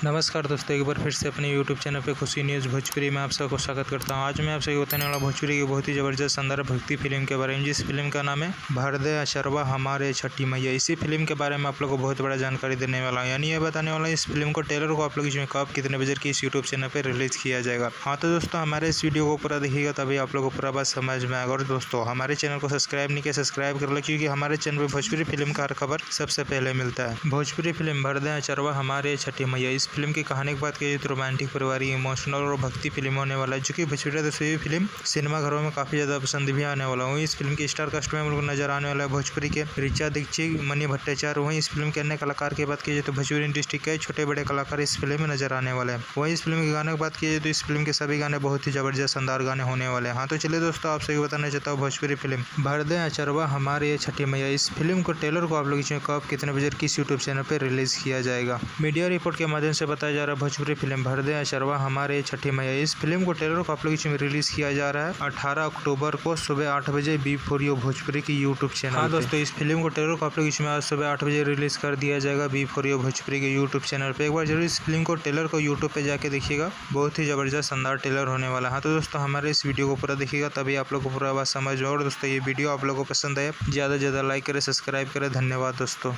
नमस्कार दोस्तों, एक बार फिर से अपने YouTube चैनल पे खुशी न्यूज़ भोजपुरी में आप सबको स्वागत करता हूं। आज मैं आप सबको बताने वाला भोजपुरी की बहुत ही ज़बरदस्त शानदार भक्ति फिल्म के बारे में, जिस फिल्म का नाम है भर दे अचरवा हमारे छठी मैया। इसी फिल्म के बारे में आप लोग को बहुत बड़ा जानकारी देने वाला हूँ, यानी ये बताने वाला इस फिल्म को ट्रेलर को आप लोग इसमें कब कितने बजे की इस यूट्यूब चैनल पर रिलीज़ किया जाएगा। हाँ तो दोस्तों, हमारे इस वीडियो को पूरा देखिएगा तभी आप लोग को पूरा बात समझ में आएगा। और दोस्तों, हमारे चैनल को सब्सक्राइब नहीं किया, सब्सक्राइब कर लो, क्योंकि हमारे चैनल पर भोजपुरी फिल्म का हर खबर सबसे पहले मिलता है। भोजपुरी फिल्म भर दे अचरवा हमारे छठी मैया, इस फिल्म की कहानी बात की तो रोमांटिक, पारिवारिक, इमोशनल और भक्ति फिल्म होने वाला है, जो कि भोजपुरी दोस्तों फिल्म सिनेमा घरों में काफी ज्यादा पसंद भी आने वाला है। इस फिल्म की स्टार कास्ट में हम लोग नजर आने वाला है भोजपुरी के ऋचा दीक्षित, मनी भट्टाचार्य। वहीं इस फिल्म के अन्य कलाकार की बात की जाए तो भोजपुरी इंडस्ट्री के छोटे बड़े कलाकार इस फिल्म में नजर आने वाले हैं। वहीं इस फिल्म के गाने की बात की जाए तो इस फिल्म के सभी गाने बहुत ही जबरदस्त शानदार गाने होने वाले हैं। हाँ तो चलिए दोस्तों, आप सभी बताना चाहता हूँ भोजपुरी फिल्म भर दे अचरवा हमारे छठी मैया, इस फिल्म को ट्रेलर को आप लोग इसमें कब कितने बजे किस यूट्यूब चैनल पर रिलीज किया जाएगा। मीडिया रिपोर्ट के माध्यम से बताया जा रहा है भोजपुरी फिल्म भर दे अचरवा हमारे छठी मैया, इस फिल्म को ट्रेलर को आप लोग इसमें रिलीज किया जा रहा है 18 अक्टूबर को सुबह 8 बजे B4U भोजपुरी की यूट्यूब चैनल। हाँ दोस्तों, इस फिल्म को ट्रेलर को आप लोग इसमें आज सुबह 8 बजे रिलीज कर दिया जाएगा B4U भोजपुरी के यूट्यूब चैनल पे। एक बार जरूर इस फिल्म को ट्रेलर को यूट्यूब पे जाके देखिएगा, बहुत ही जबरदस्त शानदार ट्रेलर होने वाला है। हाँ तो दोस्तों, हमारे इस वीडियो को पूरा देखिएगा तभी आप लोग को पूरा बात समझ में। और दोस्तों, ये वीडियो आप लोग को पसंद आए ज़्यादा से ज़्यादा लाइक करें, सब्सक्राइब करें। धन्यवाद दोस्तों।